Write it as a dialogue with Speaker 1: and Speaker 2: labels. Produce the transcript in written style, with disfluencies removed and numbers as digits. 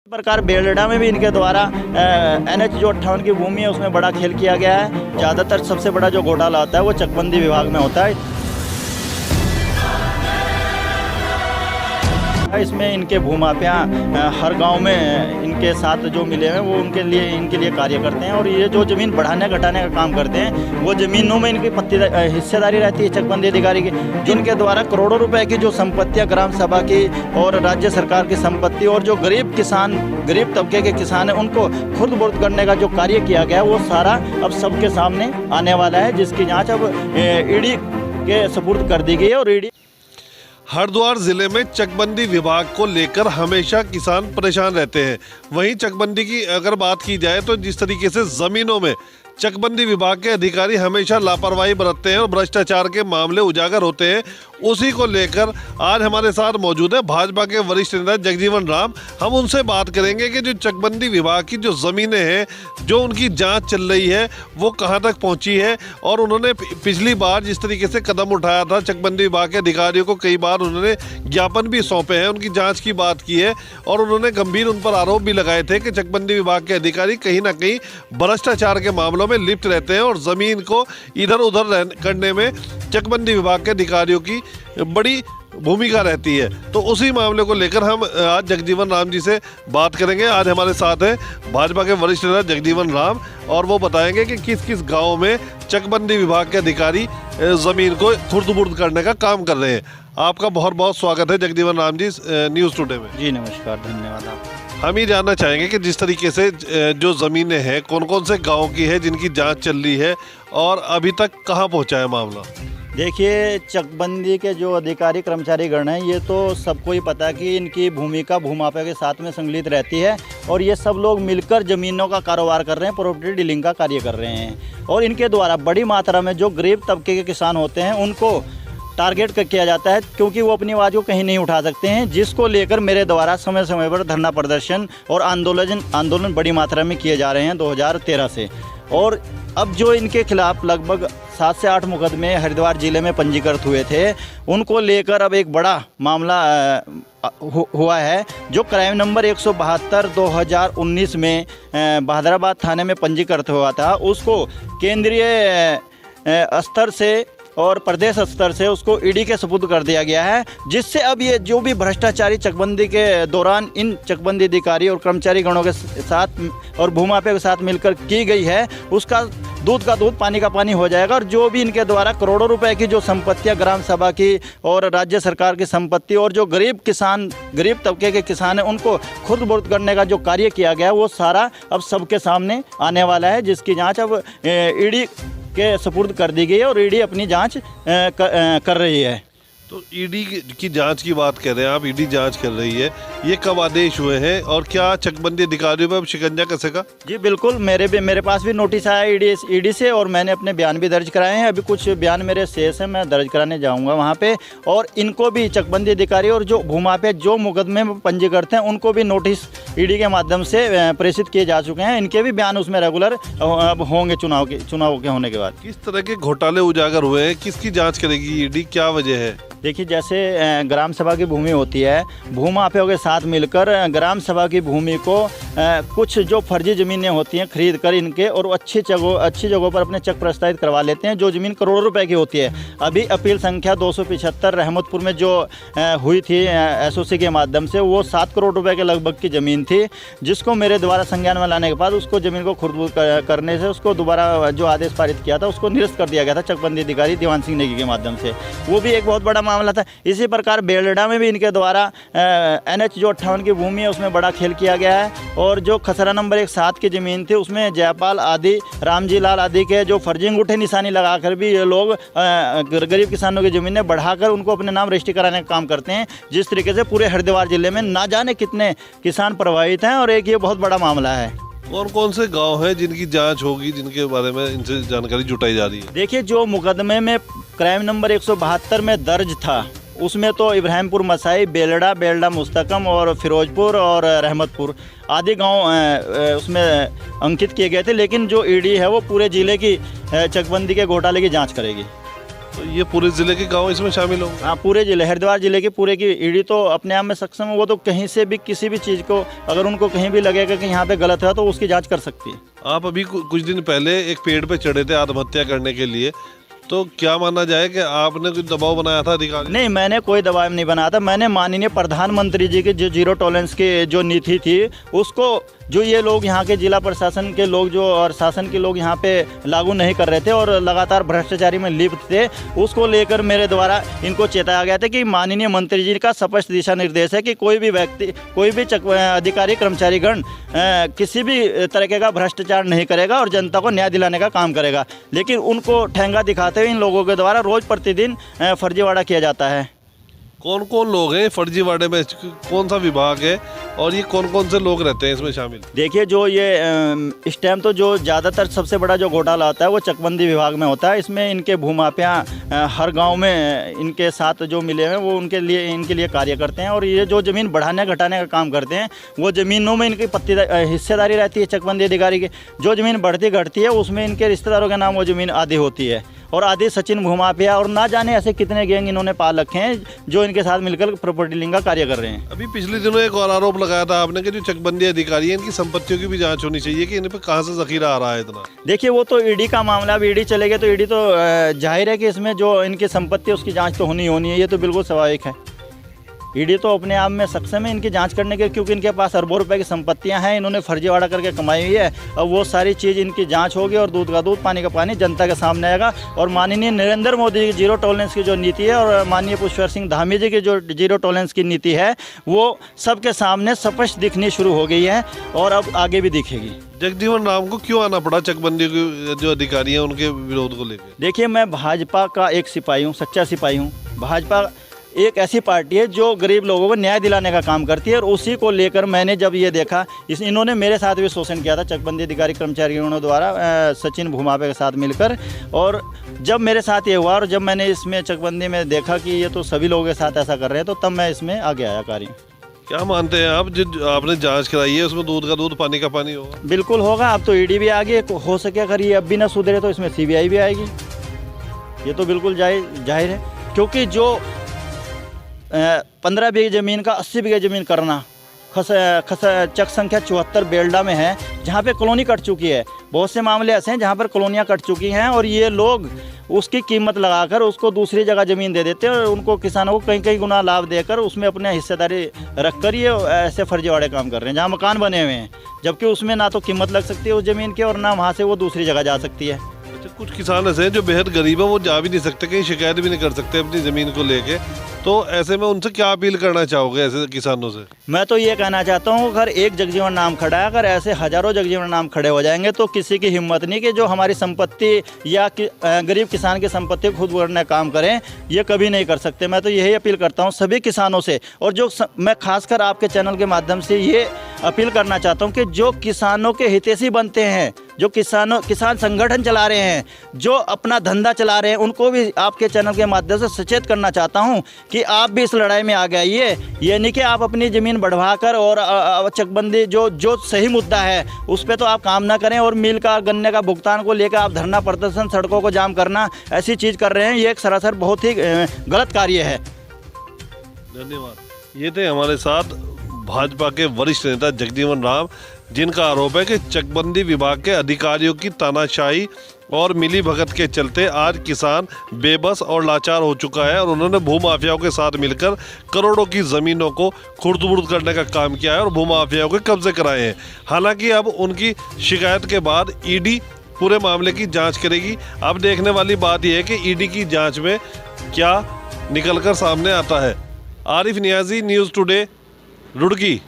Speaker 1: इस प्रकार बेलडा में भी इनके द्वारा NH जो 58 की भूमि है उसमें बड़ा खेल किया गया है। ज़्यादातर सबसे बड़ा जो घोटाला होता है वो चकबंदी विभाग में होता है। इसमें इनके भूमाफिया हर गांव में इनके साथ जो मिले हैं वो इनके लिए कार्य करते हैं और ये जो ज़मीन बढ़ाने घटाने का काम करते हैं वो ज़मीनों में इनकी हिस्सेदारी रहती है चकबंदी अधिकारी की, जिनके द्वारा करोड़ों रुपए की जो संपत्तियां ग्राम सभा की और राज्य सरकार की संपत्ति और जो गरीब तबके के किसान हैं उनको खुर्द बुर्द करने का जो कार्य किया गया है वो सारा अब सबके सामने आने वाला है, जिसकी जाँच अब ईडी के सुपुर्द कर दी गई है। और ईडी
Speaker 2: हरिद्वार जिले में चकबंदी विभाग को लेकर हमेशा किसान परेशान रहते हैं। वहीं चकबंदी की अगर बात की जाए तो जिस तरीके से जमीनों में चकबंदी विभाग के अधिकारी हमेशा लापरवाही बरतते हैं और भ्रष्टाचार के मामले उजागर होते हैं, उसी को लेकर आज हमारे साथ मौजूद है भाजपा के वरिष्ठ नेता जगजीवन राम। हम उनसे बात करेंगे कि जो चकबंदी विभाग की जो ज़मीनें हैं, जो उनकी जांच चल रही है वो कहां तक पहुंची है और उन्होंने पिछली बार जिस तरीके से कदम उठाया था चकबंदी विभाग के अधिकारियों को कई बार उन्होंने ज्ञापन भी सौंपे हैं, उनकी जाँच की बात की है और उन्होंने गंभीर उन पर आरोप भी लगाए थे कि चकबंदी विभाग के अधिकारी कहीं ना कहीं भ्रष्टाचार के मामलों में लिप्त रहते हैं और ज़मीन को इधर उधर करने में चकबंदी विभाग के अधिकारियों की बड़ी भूमिका रहती है। तो उसी मामले को लेकर हम आज जगजीवन राम जी से बात करेंगे। आज हमारे साथ हैं भाजपा के वरिष्ठ नेता जगजीवन राम और वो बताएंगे कि किस किस गांव में चकबंदी विभाग के अधिकारी ज़मीन को खुर्द-बुर्द करने का काम कर रहे हैं। आपका बहुत बहुत स्वागत है जगजीवन राम जी न्यूज़ टुडे में।
Speaker 1: जी नमस्कार, धन्यवाद आपका।
Speaker 2: हम ये जानना चाहेंगे कि जिस तरीके से जो ज़मीनें हैं कौन कौन से गांव की है जिनकी जांच चल रही है और अभी तक कहां पहुंचा है मामला।
Speaker 1: देखिए, चकबंदी के जो अधिकारी कर्मचारी गण हैं ये तो सबको ही पता है कि इनकी भूमिका भूमाफिया के साथ में संलिप्त रहती है और ये सब लोग मिलकर ज़मीनों का कारोबार कर रहे हैं, प्रॉपर्टी डीलिंग का कार्य कर रहे हैं और इनके द्वारा बड़ी मात्रा में जो गरीब तबके के किसान होते हैं उनको टारगेट किया जाता है, क्योंकि वो अपनी आवाज़ को कहीं नहीं उठा सकते हैं, जिसको लेकर मेरे द्वारा समय समय पर धरना प्रदर्शन और आंदोलन बड़ी मात्रा में किए जा रहे हैं 2013 से। और अब जो इनके खिलाफ लगभग 7 से 8 मुकदमे हरिद्वार जिले में पंजीकृत हुए थे, उनको लेकर अब एक बड़ा मामला हुआ है जो क्राइम नंबर 172/2019 में बहादुराबाद थाने में पंजीकृत हुआ था। उसको केंद्रीय स्तर से और प्रदेश स्तर से उसको ईडी के सुपुर्द कर दिया गया है, जिससे अब ये जो भी भ्रष्टाचारी चकबंदी के दौरान इन चकबंदी अधिकारी और कर्मचारी गणों के साथ और भूमाफिया के साथ मिलकर की गई है उसका दूध का दूध पानी का पानी हो जाएगा। और जो भी इनके द्वारा करोड़ों रुपए की जो संपत्तियां ग्राम सभा की और राज्य सरकार की संपत्ति और जो गरीब तबके के किसान हैं उनको खुर्द बुर्द करने का जो कार्य किया गया है वो सारा अब सबके सामने आने वाला है, जिसकी जाँच अब ईडी के सुपुर्द कर दी गई है और ईडी अपनी जांच कर रही है।
Speaker 2: तो ईडी की जांच की बात कर रहे हैं आप, ईडी जांच कर रही है, ये कब आदेश हुए हैं और क्या चकबंदी अधिकारियों पर शिकंजा कसेगा।
Speaker 1: जी बिल्कुल, मेरे पास भी नोटिस आया ईडी से और मैंने अपने बयान भी दर्ज कराए हैं। अभी कुछ बयान मेरे शेष हैं, मैं दर्ज कराने जाऊंगा वहां पे और इनको भी चकबंदी अधिकारी और जो भूमाफिया जो मुकदमे में पंजीकृत हैं उनको भी नोटिस ईडी के माध्यम से प्रेषित किए जा चुके हैं। इनके भी बयान उसमें रेगुलर अब होंगे चुनाव के होने के बाद।
Speaker 2: किस तरह के घोटाले उजागर हुए हैं, किसकी जाँच करेगी ईडी, क्या वजह है।
Speaker 1: देखिए, जैसे ग्राम सभा की भूमि होती है, भूमाफियाओं के साथ मिलकर ग्राम सभा की भूमि को कुछ जो फर्जी ज़मीनें होती हैं खरीद कर इनके और अच्छी जगहों पर अपने चक प्रस्तावित करवा लेते हैं, जो ज़मीन करोड़ों रुपए की होती है। अभी अपील संख्या 275 रहमतपुर में जो हुई थी एसओसी के माध्यम से, वो 7 करोड़ रुपए के लगभग की ज़मीन थी, जिसको मेरे द्वारा संज्ञान में लाने के बाद उसको ज़मीन को खुर्द करने से उसको दोबारा जो आदेश पारित किया था उसको निरस्त कर दिया गया था चकबंदी अधिकारी दीवान सिंह नेगी के माध्यम से। वो भी एक बहुत बड़ा मामला था। इसी प्रकार बेलडा में भी इनके द्वारा NH जो 58 की भूमि है उसमें बड़ा खेल किया गया है और जो खसरा नंबर 1/7 की ज़मीन थी उसमें जयपाल आदि, रामजी लाल आदि के जो फर्जी अंगूठे निशानी लगाकर भी ये लोग गरीब किसानों की ज़मीनें बढ़ाकर उनको अपने नाम रजिस्ट्री कराने का काम करते हैं, जिस तरीके से पूरे हरिद्वार जिले में ना जाने कितने किसान प्रभावित हैं और एक ये बहुत बड़ा मामला है।
Speaker 2: कौन कौन से गांव हैं जिनकी जांच होगी, जिनके बारे में इनसे जानकारी जुटाई जा रही है।
Speaker 1: देखिए, जो मुकदमे में क्राइम नंबर 172 में दर्ज था उसमें तो इब्राहिमपुर मसाई, बेलडा मुस्तकम और फिरोजपुर और रहमतपुर आदि गांव उसमें अंकित किए गए थे, लेकिन जो ईडी है वो पूरे ज़िले की चकबंदी के घोटाले की जांच करेगी।
Speaker 2: तो ये पूरे जिले के गांव इसमें शामिल होंगे?
Speaker 1: हाँ, पूरे जिले, हरिद्वार जिले की पूरे की ईडी तो अपने आप में सक्षम है। वो तो कहीं से भी किसी भी चीज़ को अगर उनको कहीं भी लगेगा कि यहाँ पे गलत है तो उसकी जांच कर सकती है।
Speaker 2: आप अभी कुछ दिन पहले एक पेड़ पे चढ़े थे आत्महत्या करने के लिए, तो क्या माना जाए कि आपने कुछ दबाव बनाया था अधिकारी?
Speaker 1: नहीं, मैंने कोई दबाव नहीं बनाया था। मैंने माननीय प्रधानमंत्री जी की जो जीरो टॉलरेंस की जो नीति थी उसको, जो ये लोग यहाँ के जिला प्रशासन के लोग जो और शासन के लोग यहाँ पे लागू नहीं कर रहे थे और लगातार भ्रष्टाचारी में लिप्त थे, उसको लेकर मेरे द्वारा इनको चेताया गया था कि माननीय मंत्री जी का स्पष्ट दिशा निर्देश है कि कोई भी व्यक्ति, कोई भी अधिकारी कर्मचारीगण किसी भी तरीके का भ्रष्टाचार नहीं करेगा और जनता को न्याय दिलाने का काम करेगा। लेकिन उनको ठेंगा दिखाते हुए इन लोगों के द्वारा रोज़ प्रतिदिन फर्जीवाड़ा किया जाता है।
Speaker 2: कौन कौन लोग हैं फर्जीवाड़े में, कौन सा विभाग है और ये कौन कौन से लोग रहते हैं इसमें शामिल?
Speaker 1: देखिए, जो ये इस टाइम तो जो ज़्यादातर सबसे बड़ा जो घोटाला होता है वो चकबंदी विभाग में होता है। इसमें इनके भूमाफिया हर गांव में इनके साथ जो मिले हैं वो इनके लिए कार्य करते हैं और ये जो ज़मीन बढ़ाने घटाने का काम करते हैं वो ज़मीनों में इनकी हिस्सेदारी रहती है चकबंदी अधिकारी की। जो ज़मीन बढ़ती घटती है उसमें इनके रिश्तेदारों के नाम वो ज़मीन आधी होती है और आधी सचिन भूमाफिया और ना जाने ऐसे कितने गैंग इन्होंने पाल रखे हैं जो इनके साथ मिलकर प्रॉपर्टी डीलिंग का कार्य कर रहे हैं।
Speaker 2: अभी पिछले दिनों एक और आरोप लगाया था आपने कि जो चकबंदी अधिकारी है इनकी संपत्तियों की भी जांच होनी चाहिए कि इन पे कहां से जखीरा आ रहा है इतना।
Speaker 1: देखिए, वो तो ईडी का मामला, अब ईडी चलेगा तो ईडी तो जाहिर है कि इसमें जो इनकी संपत्ति उसकी जाँच तो होनी है, ये तो बिल्कुल स्वाभाविक है। ईडी तो अपने आप में सक्षम है इनकी जांच करने के, क्योंकि इनके पास अरबों रुपए की संपत्तियां हैं, इन्होंने फर्जीवाड़ा करके कमाई हुई है। अब वो सारी चीज़ इनकी जांच होगी और दूध का दूध पानी का पानी जनता के सामने आएगा। और माननीय नरेंद्र मोदी की जीरो टॉलरेंस की जो नीति है और माननीय पुष्कर सिंह धामी जी की जो जीरो टॉलरेंस की नीति है वो सबके सामने स्पष्ट दिखनी शुरू हो गई है और अब आगे भी दिखेगी।
Speaker 2: जगजीवन राम को क्यों आना पड़ा चकबंदी के जो अधिकारी हैं उनके विरोध को लेकर?
Speaker 1: देखिए, मैं भाजपा का एक सिपाही हूँ, सच्चा सिपाही हूँ। भाजपा एक ऐसी पार्टी है जो गरीब लोगों को न्याय दिलाने का काम करती है और उसी को लेकर मैंने जब ये देखा, इन्होंने मेरे साथ भी शोषण किया था चकबंदी अधिकारी कर्मचारियों द्वारा सचिन भूमाफिया के साथ मिलकर, और जब मेरे साथ ये हुआ और जब मैंने इसमें चकबंदी में देखा कि ये तो सभी लोगों के साथ ऐसा कर रहे हैं तो तब मैं इसमें आगे आया कार्य।
Speaker 2: क्या मानते हैं आप, जो आपने जांच कराई है उसमें दूध का दूध पानी का पानी होगा?
Speaker 1: बिल्कुल होगा। अब तो ईडी भी आ गई, हो सके अगर ये अब भी ना सुधरे तो इसमें CBI भी आएगी। ये तो बिल्कुल जाहिर है, क्योंकि जो 15 बीघे ज़मीन का 80 बीघे ज़मीन करना चक संख्या 74 बेल्डा में है जहाँ पे कॉलोनी कट चुकी है। बहुत से मामले ऐसे हैं जहाँ पर कॉलोनियाँ कट चुकी हैं और ये लोग उसकी कीमत लगाकर उसको दूसरी जगह ज़मीन दे देते हैं और उनको किसानों को कई गुना लाभ देकर उसमें अपने हिस्सेदारी रखकर ये ऐसे फर्जीवाड़े काम कर रहे हैं जहाँ मकान बने हुए हैं, जबकि उसमें ना तो कीमत लग सकती है उस ज़मीन की और ना वहाँ से वो दूसरी जगह जा सकती है।
Speaker 2: अच्छा, कुछ किसान ऐसे हैं जो बेहद गरीब है, वो जा भी नहीं सकते, कहीं शिकायत भी नहीं कर सकते अपनी ज़मीन को लेके, तो ऐसे में उनसे क्या अपील करना चाहोगे ऐसे किसानों से?
Speaker 1: मैं तो ये कहना चाहता हूँ, अगर एक जगजीवन नाम खड़ा है, अगर ऐसे हजारों जगजीवन नाम खड़े हो जाएंगे तो किसी की हिम्मत नहीं कि जो हमारी संपत्ति या गरीब किसान की संपत्ति खुद बढ़ने काम करें, ये कभी नहीं कर सकते। मैं तो यही अपील करता हूँ सभी किसानों से, और जो मैं खासकर आपके चैनल के माध्यम से ये अपील करना चाहता हूँ कि जो किसानों के हितैषी बनते हैं, जो किसान संगठन चला रहे हैं, जो अपना धंधा चला रहे हैं, उनको भी आपके चैनल के माध्यम से सचेत करना चाहता हूं कि आप भी इस लड़ाई में आगे आइए। ये नहीं कि आप अपनी ज़मीन बढ़वाकर और चकबंदी जो सही मुद्दा है उस पर तो आप काम ना करें और मिल का गन्ने का भुगतान को लेकर आप धरना प्रदर्शन, सड़कों को जाम करना, ऐसी चीज़ कर रहे हैं। ये एक सरासर बहुत ही गलत कार्य है।
Speaker 2: धन्यवाद। ये थे हमारे साथ भाजपा के वरिष्ठ नेता जगजीवन राम, जिनका आरोप है कि चकबंदी विभाग के अधिकारियों की तानाशाही और मिली भगत के चलते आज किसान बेबस और लाचार हो चुका है और उन्होंने भूमाफियाओं के साथ मिलकर करोड़ों की ज़मीनों को खुर्द-बुर्द करने का काम किया है और भूमाफियाओं के कब्जे कराए हैं। हालांकि अब उनकी शिकायत के बाद ईडी पूरे मामले की जांच करेगी। अब देखने वाली बात यह है कि ईडी की जांच में क्या निकलकर सामने आता है। Arif Niazi, news today, Roorkee.